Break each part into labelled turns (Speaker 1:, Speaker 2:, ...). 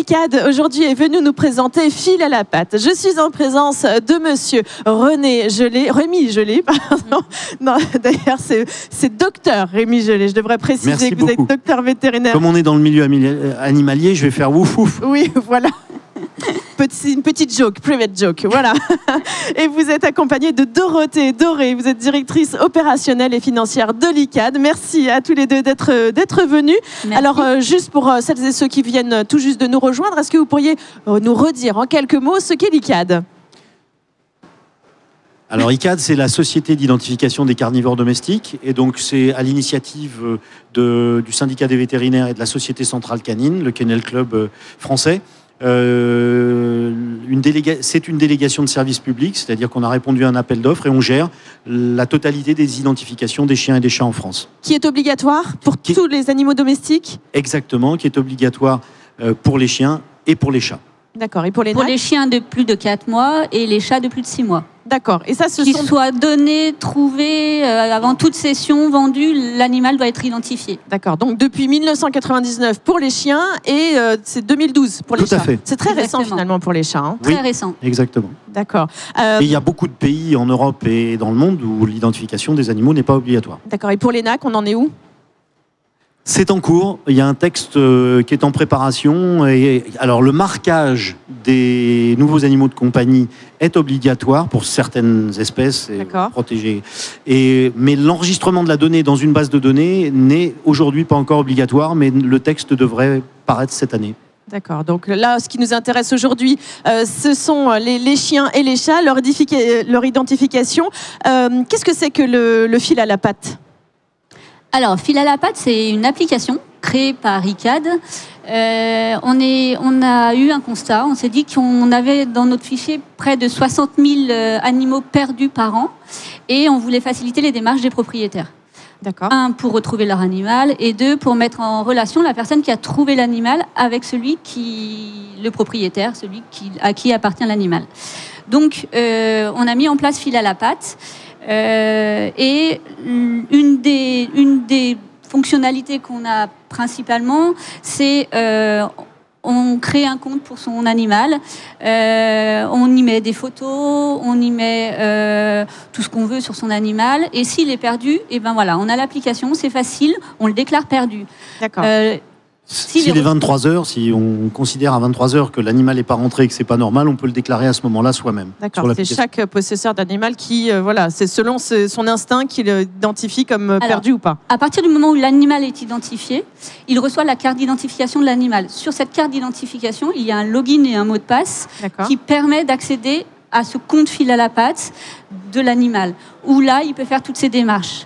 Speaker 1: l'ICAD aujourd'hui est venu nous présenter Fil à la patte. Je suis en présence de monsieur Rémi Gelé, pardon. Non, d'ailleurs, c'est docteur Rémi Gelé. Je devrais préciser
Speaker 2: Merci
Speaker 1: que vous
Speaker 2: beaucoup.
Speaker 1: êtes docteur vétérinaire.
Speaker 2: Comme on est dans le milieu animalier, je vais faire ouf ouf.
Speaker 1: Oui, voilà. Une petite joke, private joke, voilà. Et vous êtes accompagnée de Dorothée Doré, vous êtes directrice opérationnelle et financière de l'ICAD. Merci à tous les deux d'être venus.
Speaker 3: Merci.
Speaker 1: Alors, juste pour celles et ceux qui viennent tout juste de nous rejoindre, est-ce que vous pourriez nous redire en quelques mots ce qu'est l'ICAD ?
Speaker 2: Alors ICAD, c'est la Société d'identification des carnivores domestiques, et donc c'est à l'initiative du syndicat des vétérinaires et de la Société centrale canine, le Kennel Club français. C'est une délégation de service public, c'est-à-dire qu'on a répondu à un appel d'offres et on gère la totalité des identifications des chiens et des chats en France.
Speaker 1: Qui est obligatoire pour tous les animaux domestiques ?
Speaker 2: Exactement, qui est obligatoire pour les chiens et pour les chats.
Speaker 1: D'accord. Et pour les
Speaker 3: Pour
Speaker 1: NAC ?
Speaker 3: les chiens de plus de 4 mois et les chats de plus de 6 mois.
Speaker 1: D'accord. Et ça,
Speaker 3: Qu'ils soient donnés, trouvés, avant toute cession, vendus, l'animal doit être identifié.
Speaker 1: D'accord. Donc depuis 1999 pour les chiens et c'est 2012 pour les chats.
Speaker 2: Tout à fait.
Speaker 1: C'est très récent
Speaker 3: Exactement.
Speaker 1: finalement pour les chats. Hein.
Speaker 2: Oui.
Speaker 3: Très récent.
Speaker 2: Exactement.
Speaker 1: D'accord.
Speaker 2: Et il y a beaucoup de pays en Europe et dans le monde où l'identification des animaux n'est pas obligatoire.
Speaker 1: D'accord. Et pour les NAC, on en est où ?
Speaker 2: C'est en cours. Il y a un texte qui est en préparation. Et alors, le marquage des nouveaux animaux de compagnie est obligatoire pour certaines espèces protégées. Mais l'enregistrement de la donnée dans une base de données n'est aujourd'hui pas encore obligatoire, mais le texte devrait paraître cette année.
Speaker 1: D'accord. Donc là, ce qui nous intéresse aujourd'hui, ce sont les chiens et les chats, leur identification. Qu'est-ce que c'est que le fil à la patte ?
Speaker 3: Alors, Fil à la patte, c'est une application créée par ICAD. On a eu un constat. On s'est dit qu'on avait dans notre fichier près de 60 000 animaux perdus par an et on voulait faciliter les démarches des propriétaires.
Speaker 1: D'accord.
Speaker 3: 1, pour retrouver leur animal et 2, pour mettre en relation la personne qui a trouvé l'animal avec le propriétaire, celui à qui appartient l'animal. Donc, on a mis en place Fil à la patte. Et une des fonctionnalités qu'on a principalement, c'est on crée un compte pour son animal, on y met des photos, on y met tout ce qu'on veut sur son animal, et s'il est perdu, et ben voilà, on a l'application, c'est facile, on le déclare perdu.
Speaker 1: D'accord.
Speaker 2: S'il est 23 heures, si on considère à 23 heures que l'animal n'est pas rentré et que c'est pas normal, on peut le déclarer à ce moment-là soi-même.
Speaker 1: D'accord. C'est chaque possesseur d'animal qui, c'est selon son instinct qu'il identifie comme perdu ou pas.
Speaker 3: À partir du moment où l'animal est identifié, il reçoit la carte d'identification de l'animal. Sur cette carte d'identification, il y a un login et un mot de passe qui permet d'accéder à ce compte Fil à la patte de l'animal, où là, il peut faire toutes ses démarches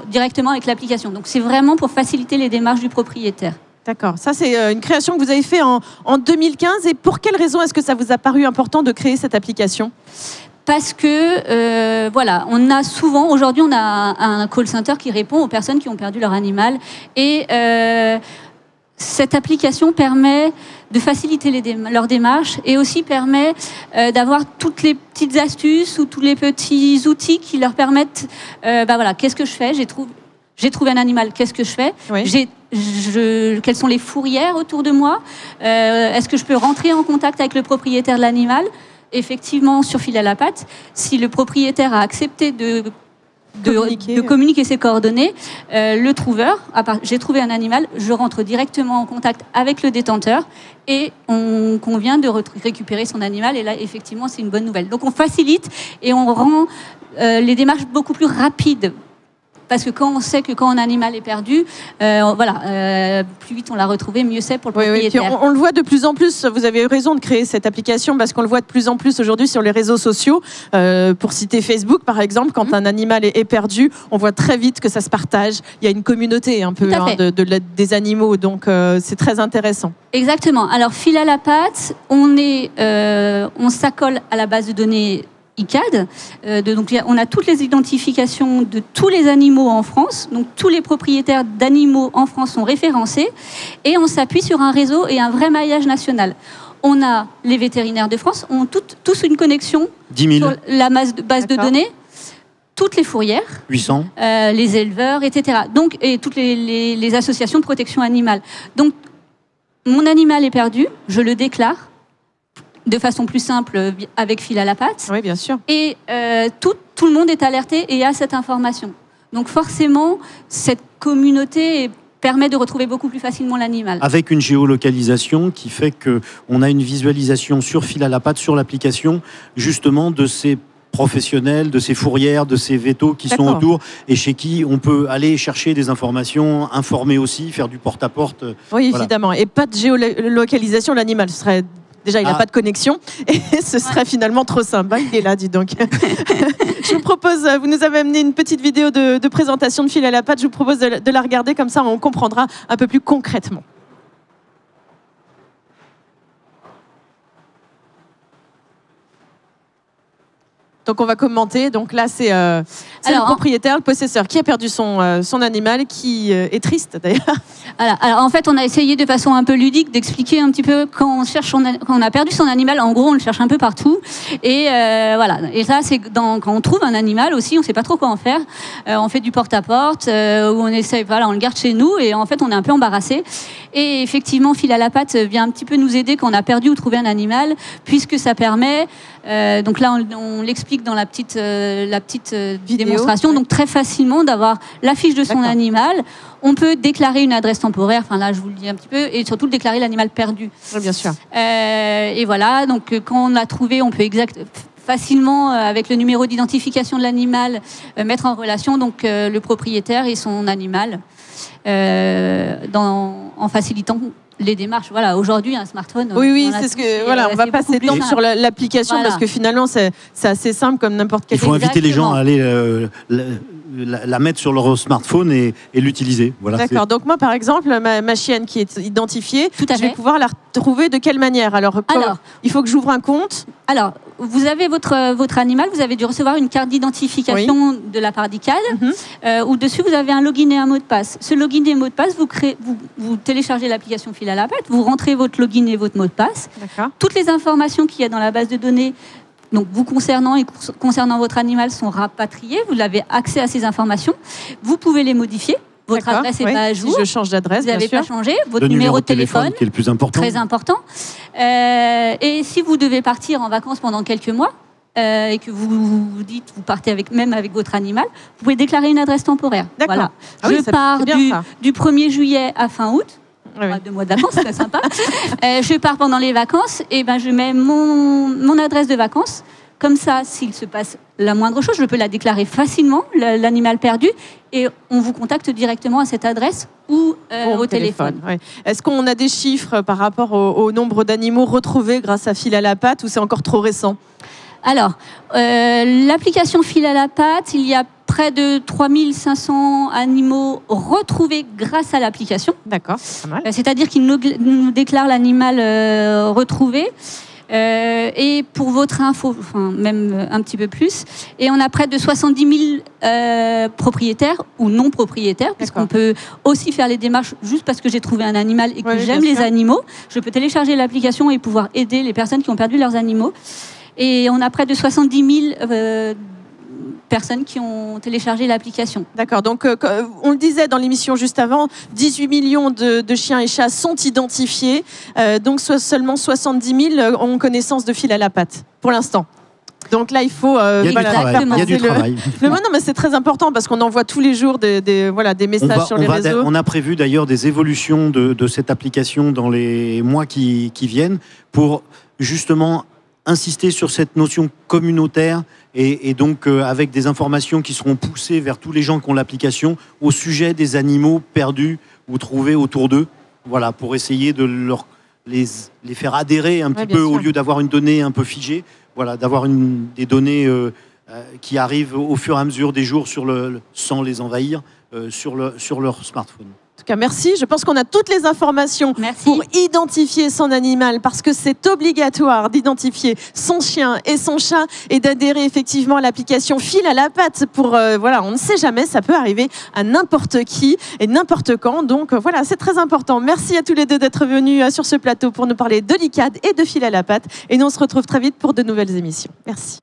Speaker 3: directement avec l'application. Donc, c'est vraiment pour faciliter les démarches du propriétaire.
Speaker 1: D'accord. Ça, c'est une création que vous avez faite en 2015. Et pour quelle raison est-ce que ça vous a paru important de créer cette application ?
Speaker 3: Parce que, on a souvent, aujourd'hui, on a un call center qui répond aux personnes qui ont perdu leur animal. Et cette application permet de faciliter leurs démarches et aussi permet d'avoir toutes les petites astuces ou tous les petits outils qui leur permettent, qu'est-ce que je fais ? J'ai trouvé un animal, qu'est-ce que je fais ? Quelles sont les fourrières autour de moi ? Est-ce que je peux rentrer en contact avec le propriétaire de l'animal ? Effectivement, sur Fil à la patte, si le propriétaire a accepté de communiquer ses coordonnées, le trouveur, j'ai trouvé un animal, je rentre directement en contact avec le détenteur et on convient de récupérer son animal. Et là, effectivement, c'est une bonne nouvelle. Donc, on facilite et on rend les démarches beaucoup plus rapides. Parce que quand on sait que quand un animal est perdu, plus vite on l'a retrouvé, mieux c'est pour le propriétaire.
Speaker 1: Et puis on le voit de plus en plus, vous avez eu raison de créer cette application parce qu'on le voit de plus en plus aujourd'hui sur les réseaux sociaux. Pour citer Facebook par exemple, quand un animal est perdu, on voit très vite que ça se partage. Il y a une communauté un peu des animaux, donc c'est très intéressant.
Speaker 3: Exactement. Alors Fil à la patte, on s'accole à la base de données ICAD. Donc, on a toutes les identifications de tous les animaux en France. Donc, tous les propriétaires d'animaux en France sont référencés. Et on s'appuie sur un réseau et un vrai maillage national. On a les vétérinaires de France, ont tous une connexion sur la base de données. Toutes les fourrières,
Speaker 2: 800.
Speaker 3: Les éleveurs, etc. Donc, et toutes les associations de protection animale. Donc, mon animal est perdu, je le déclare de façon plus simple avec fil à la patte.
Speaker 1: Oui, bien sûr.
Speaker 3: Et tout le monde est alerté et a cette information. Donc forcément, cette communauté permet de retrouver beaucoup plus facilement l'animal.
Speaker 2: Avec une géolocalisation qui fait qu'on a une visualisation sur fil à la patte, sur l'application, justement de ces professionnels, de ces fourrières, de ces vétos qui sont autour et chez qui on peut aller chercher des informations, informer aussi, faire du porte-à-porte.
Speaker 1: Oui, voilà. Évidemment. Et pas de géolocalisation, l'animal serait... Déjà, il n'a pas de connexion et ce serait finalement trop simple. Il est là, dis donc. Je vous propose, vous nous avez amené une petite vidéo de présentation de fil à la patte. Je vous propose de la regarder, comme ça on comprendra un peu plus concrètement. Donc on va commenter. Donc là c'est le propriétaire, le possesseur qui a perdu son animal, qui est triste d'ailleurs.
Speaker 3: Alors en fait on a essayé de façon un peu ludique d'expliquer un petit peu quand on a perdu son animal. En gros on le cherche un peu partout et voilà. Et ça c'est quand on trouve un animal aussi, on ne sait pas trop quoi en faire. On fait du porte-à-porte où on essaie, voilà, on le garde chez nous et en fait on est un peu embarrassé. Et effectivement fil à la patte vient un petit peu nous aider quand on a perdu ou trouvé un animal, puisque ça permet donc là on l'explique dans la petite démonstration, ouais. Donc très facilement d'avoir la fiche de son animal. On peut déclarer une adresse temporaire, enfin là je vous le dis un petit peu, et surtout déclarer l'animal perdu.
Speaker 1: Oui, bien sûr.
Speaker 3: Et voilà, donc quand on l'a trouvé, on peut facilement, avec le numéro d'identification de l'animal, mettre en relation donc le propriétaire et son animal, en facilitant les démarches. Voilà, aujourd'hui un smartphone.
Speaker 1: Oui, c'est ce que voilà, on va passer donc sur l'application, voilà. Parce que finalement c'est assez simple comme n'importe quel.
Speaker 2: Il faut inviter les gens à aller la mettre sur leur smartphone et l'utiliser. Voilà.
Speaker 1: D'accord. Donc moi par exemple ma chienne qui est identifiée, je vais pouvoir la retrouver de quelle manière? Alors il faut que j'ouvre un compte.
Speaker 3: Alors vous avez votre animal, vous avez dû recevoir une carte d'identification de la part d'ICAD, où dessus vous avez un login et un mot de passe. Ce login et mot de passe, vous téléchargez l'application fil à la patte, vous rentrez votre login et votre mot de passe. Toutes les informations qu'il y a dans la base de données, donc vous concernant et concernant votre animal, sont rapatriées. Vous avez accès à ces informations. Vous pouvez les modifier. Votre adresse n'est pas à jour.
Speaker 1: Si je change d'adresse,
Speaker 3: vous n'avez pas changé. Votre
Speaker 2: le
Speaker 3: numéro de téléphone
Speaker 2: qui est le plus important.
Speaker 3: Très important. Et si vous devez partir en vacances pendant quelques mois, et que vous dites, vous partez même avec votre animal, vous pouvez déclarer une adresse temporaire. Voilà. Je pars du 1er juillet à fin août. Oui. 2 mois de vacances, c'est très sympa. Je pars pendant les vacances, et je mets mon adresse de vacances. Comme ça, s'il se passe la moindre chose, je peux la déclarer facilement, l'animal perdu, et on vous contacte directement à cette adresse ou au téléphone.
Speaker 1: Ouais. Est-ce qu'on a des chiffres par rapport au nombre d'animaux retrouvés grâce à fil à la patte, ou c'est encore trop récent?
Speaker 3: Alors, l'application fil à la patte, il y a près de 3500 animaux retrouvés grâce à l'application.
Speaker 1: D'accord, c'est pas mal.
Speaker 3: C'est-à-dire qu'ils nous déclarent l'animal retrouvé. Et pour votre info, enfin même un petit peu plus, et on a près de 70 000 propriétaires ou non propriétaires, puisqu'on peut aussi faire les démarches juste parce que j'ai trouvé un animal et que j'aime les animaux. Je peux télécharger l'application et pouvoir aider les personnes qui ont perdu leurs animaux. Et on a près de 70 000 personnes qui ont téléchargé l'application.
Speaker 1: D'accord, donc on le disait dans l'émission juste avant, 18 millions de chiens et chats sont identifiés, donc seulement 70 000 ont connaissance de fil à la patte, pour l'instant. Donc là, il faut...
Speaker 2: il y a du travail.
Speaker 1: Non, mais c'est très important parce qu'on envoie tous les jours des messages sur les réseaux.
Speaker 2: On a prévu d'ailleurs des évolutions de cette application dans les mois qui viennent pour justement insister sur cette notion communautaire et donc avec des informations qui seront poussées vers tous les gens qui ont l'application au sujet des animaux perdus ou trouvés autour d'eux, voilà, pour essayer de les faire adhérer un petit peu au lieu d'avoir une donnée un peu figée, voilà, d'avoir des données qui arrivent au fur et à mesure des jours sans les envahir sur leur smartphone.
Speaker 1: En tout cas, merci. Je pense qu'on a toutes les informations pour identifier son animal, parce que c'est obligatoire d'identifier son chien et son chat et d'adhérer effectivement à l'application fil à la patte pour, on ne sait jamais, ça peut arriver à n'importe qui et n'importe quand. Donc voilà, c'est très important. Merci à tous les deux d'être venus sur ce plateau pour nous parler de l'ICAD et de fil à la patte. Et nous, on se retrouve très vite pour de nouvelles émissions. Merci.